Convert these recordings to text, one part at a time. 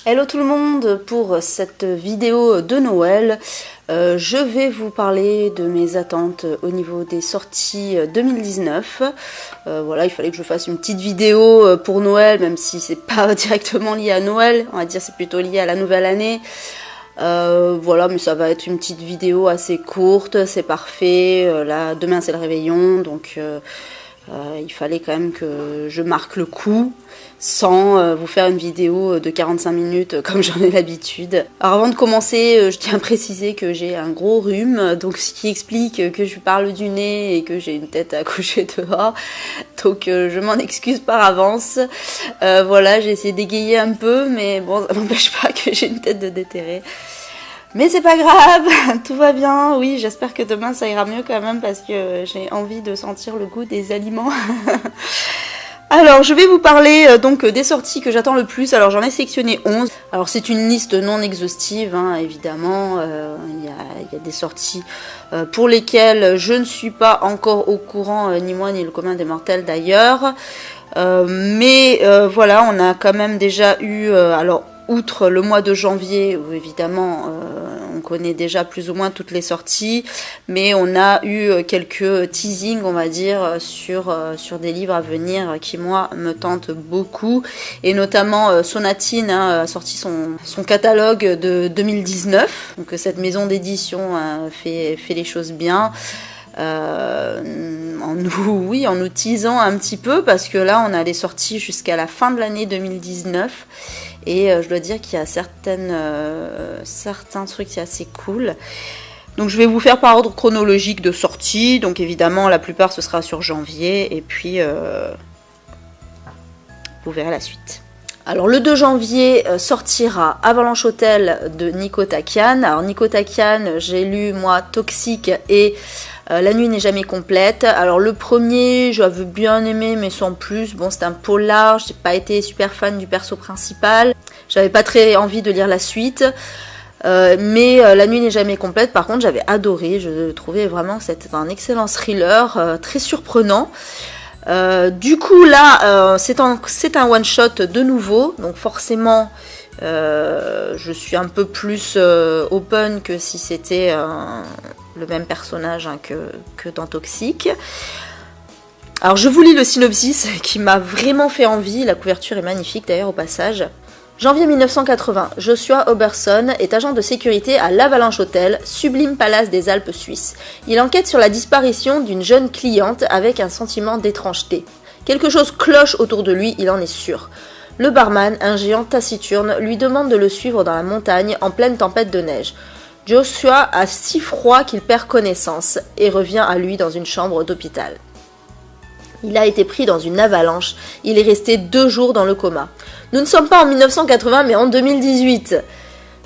Hello tout le monde, pour cette vidéo de Noël, je vais vous parler de mes attentes au niveau des sorties 2019. Voilà, il fallait que je fasse une petite vidéo pour Noël, même si c'est pas directement lié à Noël, on va dire c'est plutôt lié à la nouvelle année. Voilà, mais ça va être une petite vidéo assez courte, c'est parfait. Là, demain c'est le réveillon, donc il fallait quand même que je marque le coup sans vous faire une vidéo de 45 minutes comme j'en ai l'habitude. Alors avant de commencer, je tiens à préciser que j'ai un gros rhume, donc ce qui explique que je parle du nez et que j'ai une tête à coucher dehors. Donc je m'en excuse par avance. Voilà, j'ai essayé d'égayer un peu, mais bon, ça n'empêche pas que j'ai une tête de déterré. Mais c'est pas grave, tout va bien. Oui, j'espère que demain ça ira mieux quand même parce que j'ai envie de sentir le goût des aliments. Alors, je vais vous parler donc des sorties que j'attends le plus. Alors, j'en ai sélectionné 11. Alors, c'est une liste non exhaustive, hein, évidemment. Il y a des sorties pour lesquelles je ne suis pas encore au courant, ni moi ni le commun des mortels d'ailleurs. Mais voilà, on a quand même déjà eu... alors, outre le mois de janvier, où évidemment on connaît déjà plus ou moins toutes les sorties, mais on a eu quelques teasings, on va dire, sur des livres à venir qui, moi, me tentent beaucoup. Et notamment Sonatine a sorti son catalogue de 2019. Donc cette maison d'édition fait les choses bien. En nous teasant un petit peu, parce que là on a les sorties jusqu'à la fin de l'année 2019 et je dois dire qu'il y a certains trucs qui sont assez cool. Donc je vais vous faire par ordre chronologique de sortie. Donc évidemment la plupart ce sera sur janvier et puis vous verrez la suite. Alors le 2 janvier sortira Avalanche Hotel de Nico Takian. Alors Nico Takian, j'ai lu moi Toxique et La nuit n'est jamais complète. Alors le premier, j'avais bien aimé mais sans plus. Bon, c'est un polar, j'ai pas été super fan du perso principal. J'avais pas très envie de lire la suite. Mais La nuit n'est jamais complète, par contre j'avais adoré. Je trouvais vraiment que c'était un excellent thriller, très surprenant. Du coup là c'est un one shot de nouveau, donc forcément je suis un peu plus open que si c'était le même personnage hein, que dans Toxique. Alors je vous lis le synopsis qui m'a vraiment fait envie, la couverture est magnifique d'ailleurs au passage. Janvier 1980, Joshua Oberson est agent de sécurité à l'Avalanche Hotel, sublime palace des Alpes suisses. Il enquête sur la disparition d'une jeune cliente avec un sentiment d'étrangeté. Quelque chose cloche autour de lui, il en est sûr. Le barman, un géant taciturne, lui demande de le suivre dans la montagne en pleine tempête de neige. Joshua a si froid qu'il perd connaissance et revient à lui dans une chambre d'hôpital. Il a été pris dans une avalanche. Il est resté 2 jours dans le coma. Nous ne sommes pas en 1980 mais en 2018.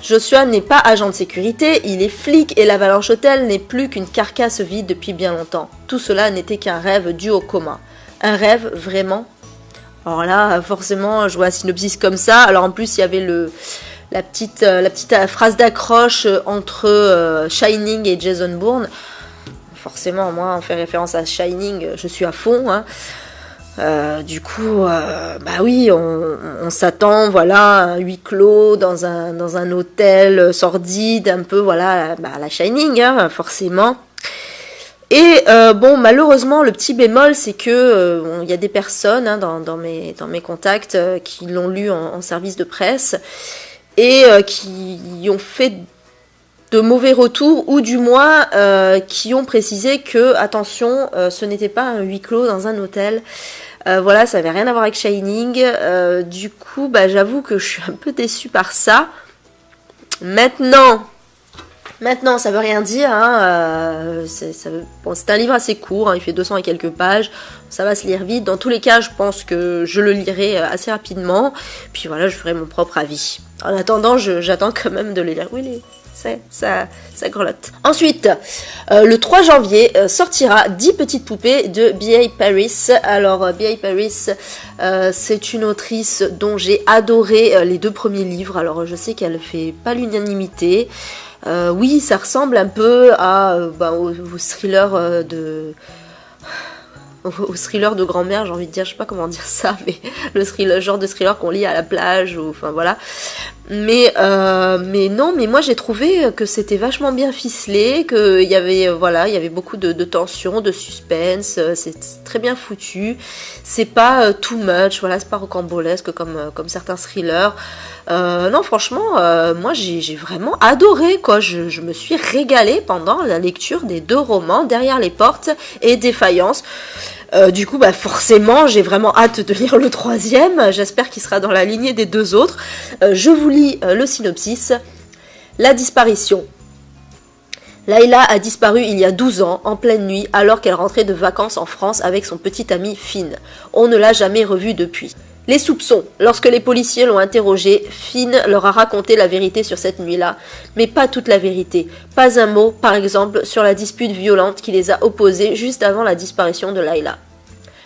Joshua n'est pas agent de sécurité, il est flic et l'Avalanche Hotel n'est plus qu'une carcasse vide depuis bien longtemps. Tout cela n'était qu'un rêve dû au coma. Un rêve vraiment. Alors là, forcément, je vois un synopsis comme ça. Alors en plus, il y avait la petite phrase d'accroche entre Shining et Jason Bourne. Forcément, moi, on fait référence à Shining, je suis à fond. Hein. Du coup, bah oui, on s'attend, voilà, à un huis clos dans un hôtel sordide, un peu, voilà, à la Shining, hein, forcément. Et bon, malheureusement, le petit bémol, c'est que y a des personnes hein, dans mes contacts qui l'ont lu en service de presse et qui ont fait de mauvais retours, ou du moins qui ont précisé que, attention, ce n'était pas un huis clos dans un hôtel. Voilà, ça n'avait rien à voir avec Shining. Du coup, bah, j'avoue que je suis un peu déçue par ça. Maintenant, ça veut rien dire. Hein, c'est un livre assez court, hein, il fait 200 et quelques pages. Ça va se lire vite. Dans tous les cas, je pense que je le lirai assez rapidement. Puis voilà, je ferai mon propre avis. En attendant, j'attends quand même de le lire. Oui, ça grelotte. Ensuite, le 3 janvier sortira 10 petites poupées de B.A. Paris. Alors, B.A. Paris, c'est une autrice dont j'ai adoré les 2 premiers livres. Alors, je sais qu'elle fait pas l'unanimité. Oui, ça ressemble un peu au thriller au thriller de grand-mère, j'ai envie de dire, je sais pas comment dire ça, mais le genre de thriller qu'on lit à la plage, ou enfin voilà. Mais non, mais moi j'ai trouvé que c'était vachement bien ficelé, qu'il y avait il y avait beaucoup de tension, de suspense, c'est très bien foutu. C'est pas too much, voilà, c'est pas rocambolesque comme certains thrillers. Non, franchement, moi j'ai vraiment adoré, quoi. Je me suis régalée pendant la lecture des 2 romans, Derrière les portes et Défaillance. Du coup, bah forcément, j'ai vraiment hâte de lire le 3e. J'espère qu'il sera dans la lignée des 2 autres. Je vous lis le synopsis. La disparition. Layla a disparu il y a 12 ans, en pleine nuit, alors qu'elle rentrait de vacances en France avec son petit ami Finn. On ne l'a jamais revue depuis. Les soupçons. Lorsque les policiers l'ont interrogée, Finn leur a raconté la vérité sur cette nuit-là, mais pas toute la vérité. Pas un mot, par exemple, sur la dispute violente qui les a opposés juste avant la disparition de Layla.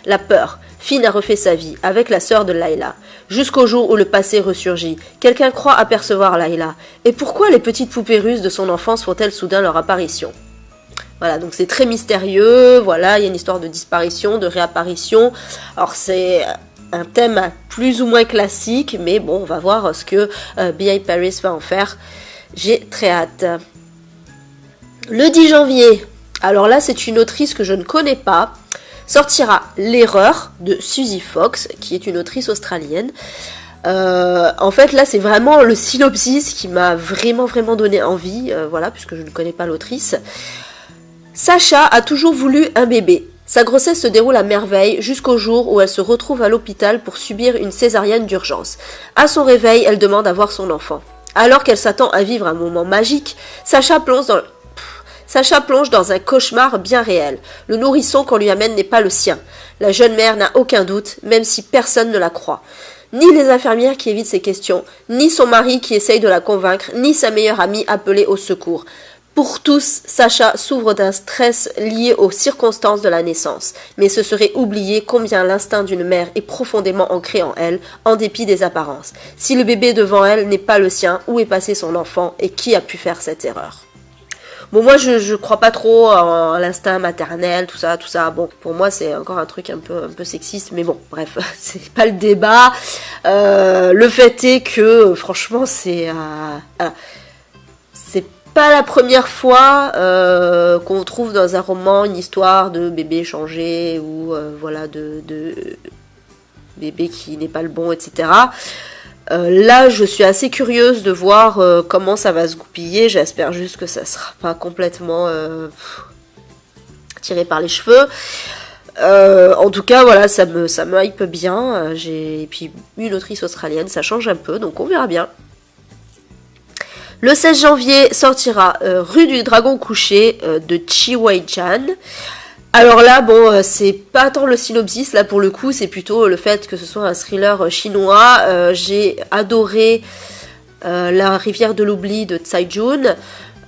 La peur. Finn a refait sa vie, avec la sœur de Layla, jusqu'au jour où le passé ressurgit. Quelqu'un croit apercevoir Layla. Et pourquoi les petites poupées russes de son enfance font-elles soudain leur apparition ? Voilà, donc c'est très mystérieux, voilà, il y a une histoire de disparition, de réapparition. Alors c'est un thème plus ou moins classique, mais bon, on va voir ce que B.A. Paris va en faire. J'ai très hâte. Le 10 janvier, alors là c'est une autrice que je ne connais pas, sortira L'Erreur de Suzy Fox, qui est une autrice australienne. En fait là c'est vraiment le synopsis qui m'a vraiment donné envie, voilà, puisque je ne connais pas l'autrice. Sacha a toujours voulu un bébé. Sa grossesse se déroule à merveille jusqu'au jour où elle se retrouve à l'hôpital pour subir une césarienne d'urgence. À son réveil, elle demande à voir son enfant. Alors qu'elle s'attend à vivre un moment magique, Sacha plonge dans un cauchemar bien réel. Le nourrisson qu'on lui amène n'est pas le sien. La jeune mère n'a aucun doute, même si personne ne la croit. Ni les infirmières qui évitent ses questions, ni son mari qui essaye de la convaincre, ni sa meilleure amie appelée au secours. Pour tous, Sacha souffre d'un stress lié aux circonstances de la naissance, mais ce serait oublier combien l'instinct d'une mère est profondément ancré en elle, en dépit des apparences. Si le bébé devant elle n'est pas le sien, où est passé son enfant et qui a pu faire cette erreur ? Bon, moi je crois pas trop à l'instinct maternel, tout ça. Bon, pour moi c'est encore un truc un peu sexiste, mais bon, bref, c'est pas le débat. Le fait est que franchement c'est pas la première fois qu'on trouve dans un roman une histoire de bébé changé ou voilà de bébé qui n'est pas le bon, etc. Là, je suis assez curieuse de voir comment ça va se goupiller. J'espère juste que ça sera pas complètement tiré par les cheveux. En tout cas, voilà, ça me hype bien. Et puis une autrice australienne, ça change un peu, donc on verra bien. Le 16 janvier sortira Rue du Dragon Couché de Chi Wei-chan. Alors là, bon, c'est pas tant le synopsis, là pour le coup, c'est plutôt le fait que ce soit un thriller chinois. J'ai adoré La rivière de l'oubli de Tsai Jun.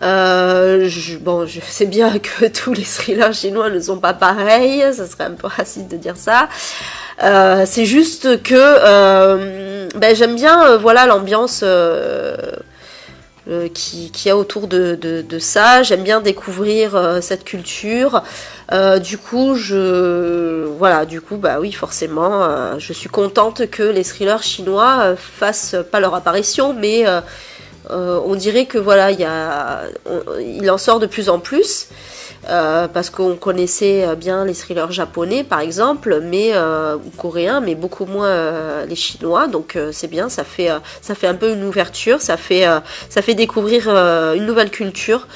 Je sais bien que tous les thrillers chinois ne sont pas pareils, ça serait un peu raciste de dire ça. C'est juste que j'aime bien voilà l'ambiance qui a autour de ça. J'aime bien découvrir cette culture. Du coup, oui, forcément, je suis contente que les thrillers chinois fassent pas leur apparition, mais on dirait que voilà, il en sort de plus en plus. Parce qu'on connaissait bien les thrillers japonais par exemple, ou coréens, mais beaucoup moins les chinois, donc c'est bien, ça fait un peu une ouverture, ça fait découvrir une nouvelle culture.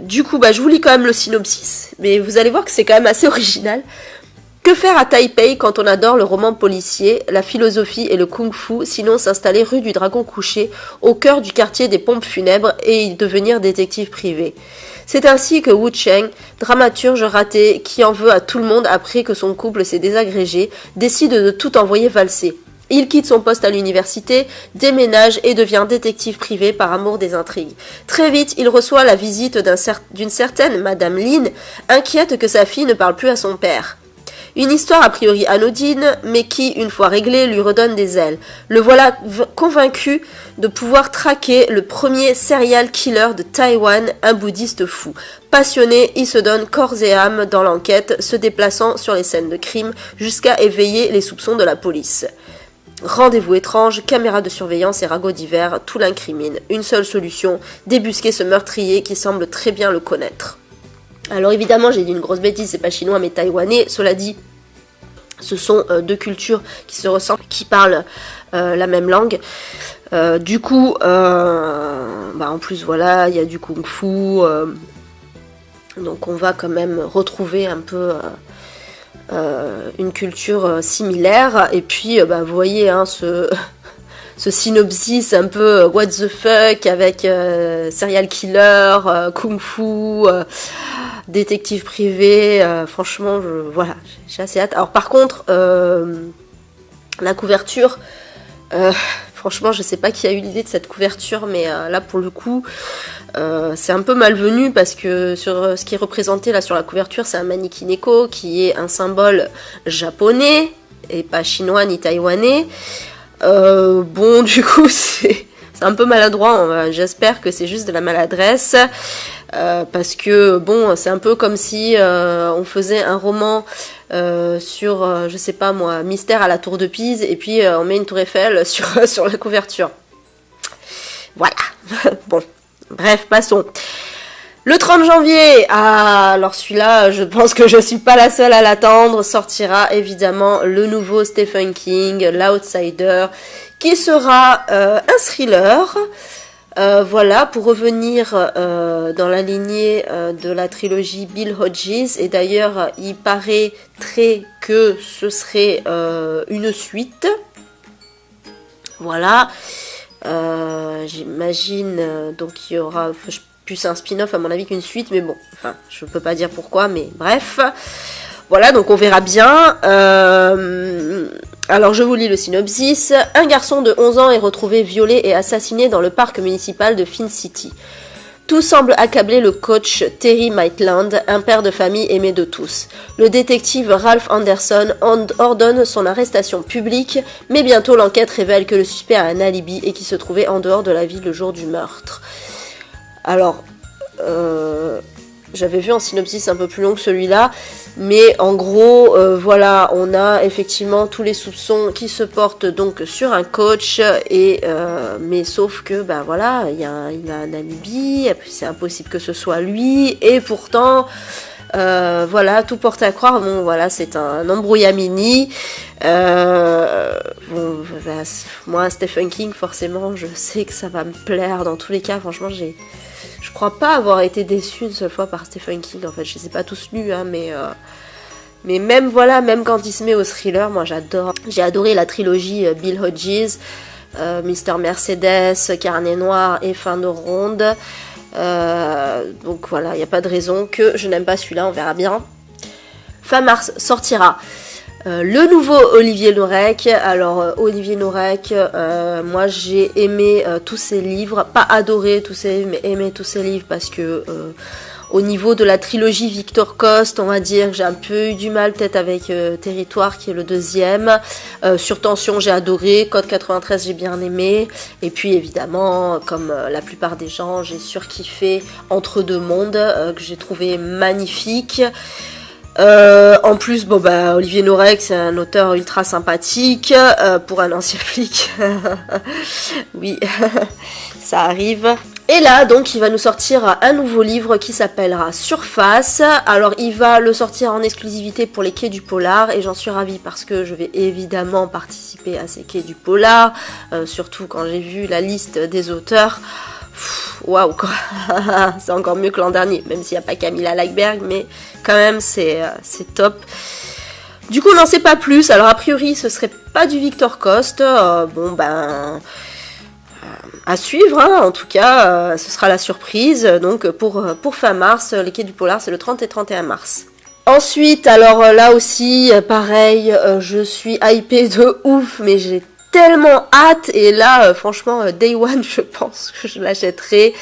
Du coup, je vous lis quand même le synopsis, mais vous allez voir que c'est quand même assez original. Que faire à Taipei quand on adore le roman policier, la philosophie et le kung-fu, sinon s'installer rue du Dragon Couché, au cœur du quartier des pompes funèbres et y devenir détective privé. C'est ainsi que Wu Cheng, dramaturge raté qui en veut à tout le monde après que son couple s'est désagrégé, décide de tout envoyer valser. Il quitte son poste à l'université, déménage et devient détective privé par amour des intrigues. Très vite, il reçoit la visite d'une certaine Madame Lin, inquiète que sa fille ne parle plus à son père. Une histoire a priori anodine, mais qui, une fois réglée, lui redonne des ailes. Le voilà convaincu de pouvoir traquer le premier serial killer de Taïwan, un bouddhiste fou. Passionné, il se donne corps et âme dans l'enquête, se déplaçant sur les scènes de crime jusqu'à éveiller les soupçons de la police. Rendez-vous étrange, caméra de surveillance et ragots divers, tout l'incrimine. Une seule solution, débusquer ce meurtrier qui semble très bien le connaître. Alors évidemment, j'ai dit une grosse bêtise, c'est pas chinois mais taïwanais. Cela dit, ce sont deux cultures qui se ressemblent, qui parlent la même langue. Du coup, en plus voilà, il y a du kung-fu. Donc on va quand même retrouver un peu une culture similaire. Et puis, vous voyez, hein, ce synopsis un peu what the fuck avec serial killer, kung-fu, détective privé. Franchement, voilà, j'ai assez hâte. Alors par contre, la couverture... franchement, je sais pas qui a eu l'idée de cette couverture, mais là, pour le coup, c'est un peu malvenu parce que sur ce qui est représenté là sur la couverture, c'est un Manikineko qui est un symbole japonais et pas chinois ni taïwanais. Bon, du coup, c'est un peu maladroit. J'espère que c'est juste de la maladresse. Parce que, bon, c'est un peu comme si on faisait un roman sur, je sais pas moi, Mystère à la Tour de Pise, et puis on met une tour Eiffel sur la couverture. Voilà. Bon, bref, passons. Le 30 janvier, alors celui-là, je pense que je suis pas la seule à l'attendre, sortira évidemment le nouveau Stephen King, L'Outsider, qui sera un thriller. Voilà, pour revenir dans la lignée de la trilogie Bill Hodges, et d'ailleurs il paraîtrait que ce serait une suite. Voilà, j'imagine donc il y aura plus un spin-off à mon avis qu'une suite, mais bon, enfin je peux pas dire pourquoi, mais bref. Voilà, donc on verra bien. Alors je vous lis le synopsis. Un garçon de 11 ans est retrouvé violé et assassiné dans le parc municipal de Phin City. Tout semble accabler le coach Terry Maitland, un père de famille aimé de tous. Le détective Ralph Anderson ordonne son arrestation publique, mais bientôt l'enquête révèle que le suspect a un alibi et qu'il se trouvait en dehors de la ville le jour du meurtre. Alors, j'avais vu un synopsis un peu plus long que celui-là, mais en gros, voilà, on a effectivement tous les soupçons qui se portent donc sur un coach, et mais sauf que, voilà, il a un alibi, c'est impossible que ce soit lui, et pourtant, voilà, tout porte à croire, bon, voilà, c'est un embrouillamini. Moi, Stephen King, forcément, je sais que ça va me plaire dans tous les cas, franchement, je crois pas avoir été déçue une seule fois par Stephen King, en fait, je les ai pas tous lus, hein, mais même, voilà, même quand il se met au thriller, moi j'adore. J'ai adoré la trilogie Bill Hodges, Mr. Mercedes, Carnet Noir et Fin de Ronde. Donc voilà, il n'y a pas de raison que je n'aime pas celui-là, on verra bien. Fin mars sortira le nouveau Olivier Nourek. Alors Olivier Nourek, moi j'ai aimé tous ses livres, pas adoré tous ses livres, mais aimé tous ses livres parce que au niveau de la trilogie Victor Coste, on va dire que j'ai un peu eu du mal peut-être avec Territoire qui est le deuxième. Sur Tension j'ai adoré, Code 93 j'ai bien aimé, et puis évidemment comme la plupart des gens j'ai surkiffé Entre deux mondes que j'ai trouvé magnifique. En plus, Olivier Nourek, c'est un auteur ultra sympathique pour un ancien flic. Oui, ça arrive. Et là, donc, il va nous sortir un nouveau livre qui s'appellera Surface. Alors, il va le sortir en exclusivité pour les Quais du Polar, et j'en suis ravie parce que je vais évidemment participer à ces Quais du Polar, surtout quand j'ai vu la liste des auteurs. Waouh, quoi. C'est encore mieux que l'an dernier, même s'il n'y a pas Camilla Lagerberg, mais quand même c'est top. Du coup on n'en sait pas plus. Alors a priori ce serait pas du Victor Coste, à suivre, hein. En tout cas ce sera la surprise. Donc pour fin mars, les Quais du Polar c'est le 30 et 31 mars. Ensuite, alors là aussi pareil, je suis hypée de ouf, mais j'ai tellement hâte, et là franchement Day One je pense que je l'achèterai.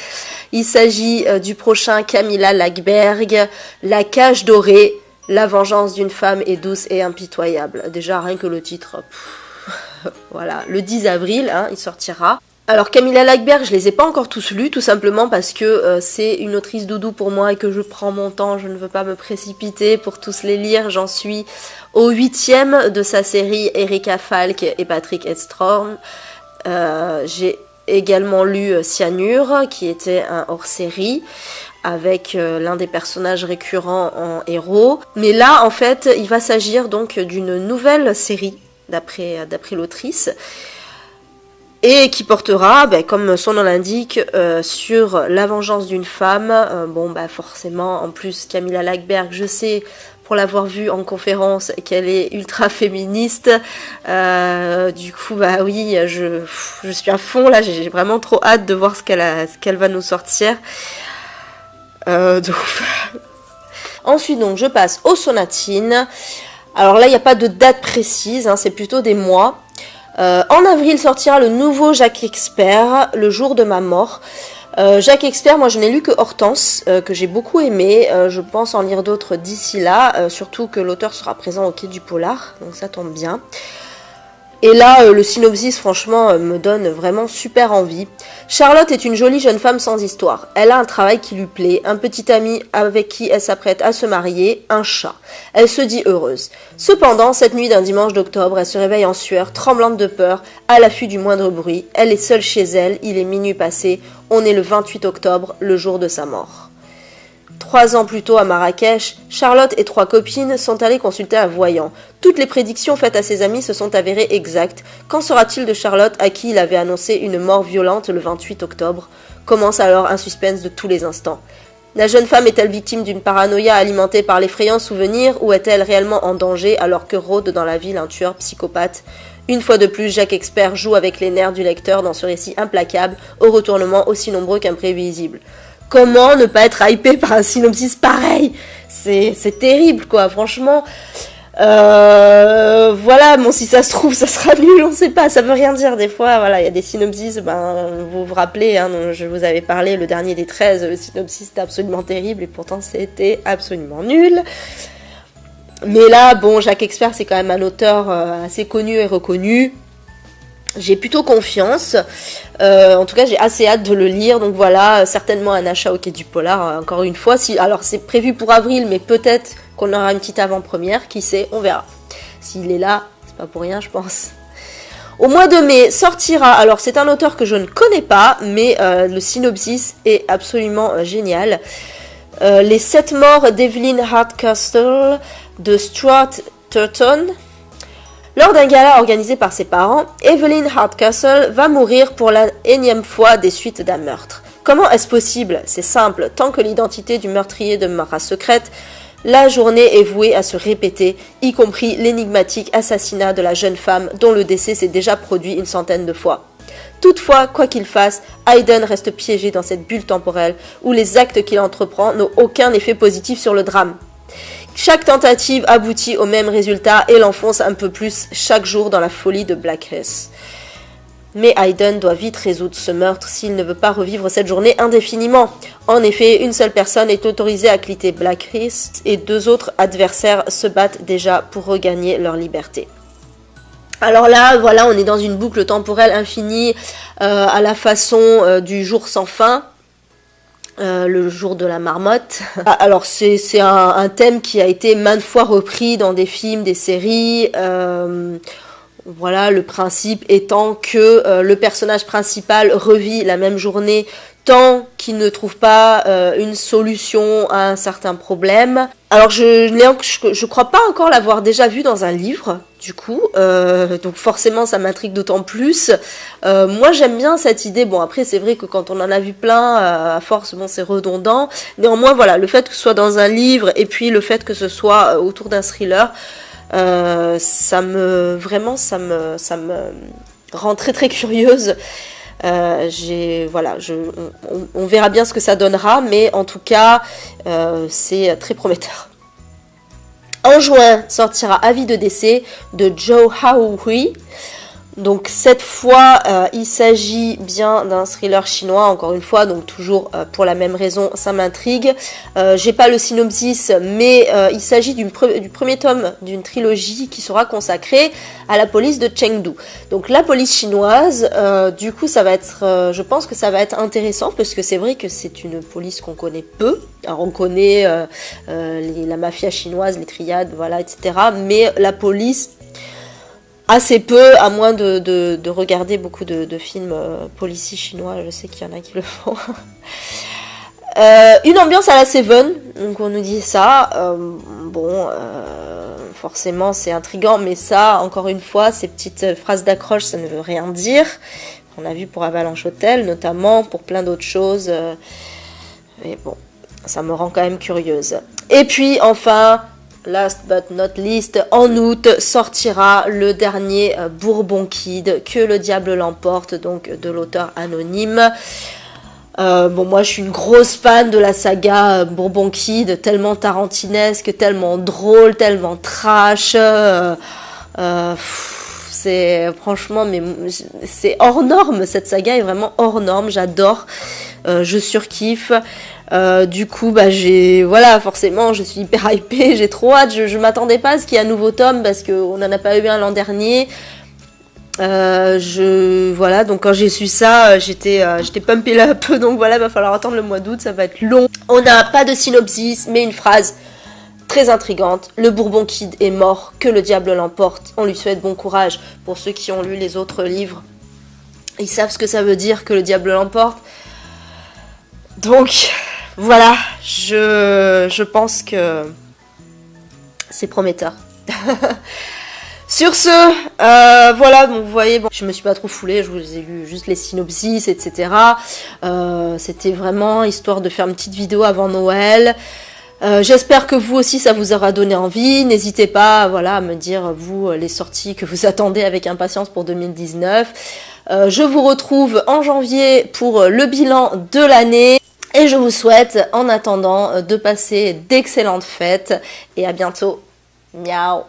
Il s'agit du prochain Camilla Lagerberg, La Cage Dorée. La vengeance d'une femme est douce et impitoyable. Déjà, rien que le titre, voilà, le 10 avril, il sortira. Alors Camilla Lagerberg, je les ai pas encore tous lus, tout simplement parce que c'est une autrice doudou pour moi et que je prends mon temps, je ne veux pas me précipiter pour tous les lire. J'en suis au 8e de sa série Erika Falk et Patrick Edstrom. J'ai également lu Cyanure, qui était un hors-série, avec l'un des personnages récurrents en héros. Mais là, en fait, il va s'agir donc d'une nouvelle série, d'après l'autrice, et qui portera, comme son nom l'indique, sur la vengeance d'une femme. Forcément, en plus, Camilla Lagerberg, je sais, pour l'avoir vue en conférence, qu'elle est ultra féministe. Du coup, oui, je suis à fond, là, j'ai vraiment trop hâte de voir ce qu'elle va nous sortir. Ensuite, donc, je passe aux sonatines. Alors là, il n'y a pas de date précise, c'est plutôt des mois. En avril sortira le nouveau Jacques Expert, Le jour de ma mort. Jacques Expert, moi je n'ai lu que Hortense, que j'ai beaucoup aimé. Je pense en lire d'autres d'ici là, surtout que l'auteur sera présent au Quai du Polar, donc ça tombe bien. Et là, le synopsis, franchement, me donne vraiment super envie. Charlotte est une jolie jeune femme sans histoire. Elle a un travail qui lui plaît, un petit ami avec qui elle s'apprête à se marier, un chat. Elle se dit heureuse. Cependant, cette nuit d'un dimanche d'octobre, elle se réveille en sueur, tremblante de peur, à l'affût du moindre bruit. Elle est seule chez elle, il est minuit passé, on est le 28 octobre, le jour de sa mort. 3 ans plus tôt à Marrakech, Charlotte et 3 copines sont allées consulter un voyant. Toutes les prédictions faites à ses amis se sont avérées exactes. Qu'en sera-t-il de Charlotte à qui il avait annoncé une mort violente le 28 octobre ? Commence alors un suspense de tous les instants. La jeune femme est-elle victime d'une paranoïa alimentée par l'effrayant souvenir ou est-elle réellement en danger alors que rôde dans la ville un tueur psychopathe ? Une fois de plus, Jacques Expert joue avec les nerfs du lecteur dans ce récit implacable, aux retournements aussi nombreux qu'imprévisibles. Comment ne pas être hypé par un synopsis pareil ? C'est terrible, quoi, franchement. Voilà, si ça se trouve, ça sera nul, on sait pas, ça veut rien dire. Des fois, voilà, il y a des synopsis, vous vous rappelez, dont je vous avais parlé, le dernier des 13, le synopsis était absolument terrible et pourtant c'était absolument nul. Mais là, Jacques Expert, c'est quand même un auteur assez connu et reconnu. J'ai plutôt confiance, en tout cas j'ai assez hâte de le lire, donc voilà, certainement un achat au Quai du Polar, encore une fois, alors c'est prévu pour avril, mais peut-être qu'on aura une petite avant-première, qui sait, on verra. S'il est là, c'est pas pour rien je pense. Au mois de mai sortira, alors c'est un auteur que je ne connais pas, mais le synopsis est absolument génial. Les 7 morts d'Evelyn Hardcastle de Stuart Turton. Lors d'un gala organisé par ses parents, Evelyn Hardcastle va mourir pour la énième fois des suites d'un meurtre. Comment est-ce possible ? C'est simple, tant que l'identité du meurtrier demeurera secrète, la journée est vouée à se répéter, y compris l'énigmatique assassinat de la jeune femme dont le décès s'est déjà produit une centaine de fois. Toutefois, quoi qu'il fasse, Hayden reste piégé dans cette bulle temporelle où les actes qu'il entreprend n'ont aucun effet positif sur le drame. Chaque tentative aboutit au même résultat et l'enfonce un peu plus chaque jour dans la folie de Blackhurst. Mais Hayden doit vite résoudre ce meurtre s'il ne veut pas revivre cette journée indéfiniment. En effet, une seule personne est autorisée à quitter Blackhurst et 2 autres adversaires se battent déjà pour regagner leur liberté. Alors là, voilà, on est dans une boucle temporelle infinie à la façon du jour sans fin. Le jour de la marmotte. Alors c'est un thème qui a été maintes fois repris dans des films, des séries. Voilà, le principe étant que le personnage principal revit la même journée tant qu'il ne trouve pas une solution à un certain problème. Alors je crois pas encore l'avoir déjà vu dans un livre, du coup, donc forcément ça m'intrigue d'autant plus. Moi j'aime bien cette idée, après c'est vrai que quand on en a vu plein, à force c'est redondant, néanmoins voilà, le fait que ce soit dans un livre et puis le fait que ce soit autour d'un thriller, ça me rend très très curieuse. On verra bien ce que ça donnera, mais en tout cas c'est très prometteur. En juin sortira Avis de décès de Zhou Haohui. Donc cette fois, il s'agit bien d'un thriller chinois, encore une fois, donc toujours pour la même raison, ça m'intrigue. J'ai pas le synopsis, mais il s'agit du premier tome d'une trilogie qui sera consacrée à la police de Chengdu. Donc la police chinoise, du coup ça va être, je pense que ça va être intéressant, parce que c'est vrai que c'est une police qu'on connaît peu. Alors on connaît la mafia chinoise, les triades, voilà, etc. Mais la police, assez peu, à moins de regarder beaucoup de films policiers chinois, je sais qu'il y en a qui le font. Une ambiance à la Seven, donc on nous dit ça. Forcément c'est intriguant, mais ça, encore une fois, ces petites phrases d'accroche, ça ne veut rien dire. On a vu pour Avalanche Hotel, notamment, pour plein d'autres choses. Mais bon, ça me rend quand même curieuse. Et puis enfin, last but not least, en août sortira le dernier Bourbon Kid, Que le diable l'emporte, donc de l'auteur anonyme. Moi je suis une grosse fan de la saga Bourbon Kid, tellement tarantinesque, tellement drôle, tellement trash. C'est franchement, mais c'est hors norme, cette saga est vraiment hors norme, j'adore, je surkiffe. Du coup, forcément, je suis hyper hypée, j'ai trop hâte, je m'attendais pas à ce qu'il y ait un nouveau tome, parce qu'on n'en a pas eu un l'an dernier. Donc quand j'ai su ça, j'étais pumpée là un peu, donc voilà, va falloir attendre le mois d'août, ça va être long. On n'a pas de synopsis, mais une phrase très intrigante: le Bourbon Kid est mort, que le diable l'emporte. On lui souhaite bon courage. Pour ceux qui ont lu les autres livres, ils savent ce que ça veut dire, que le diable l'emporte. Donc voilà, je pense que c'est prometteur. Sur ce, donc vous voyez, je me suis pas trop foulée, je vous ai lu juste les synopsis, etc. C'était vraiment histoire de faire une petite vidéo avant Noël. J'espère que vous aussi ça vous aura donné envie. N'hésitez pas, à me dire vous les sorties que vous attendez avec impatience pour 2019. Je vous retrouve en janvier pour le bilan de l'année. Et je vous souhaite en attendant de passer d'excellentes fêtes. Et à bientôt. Miaou.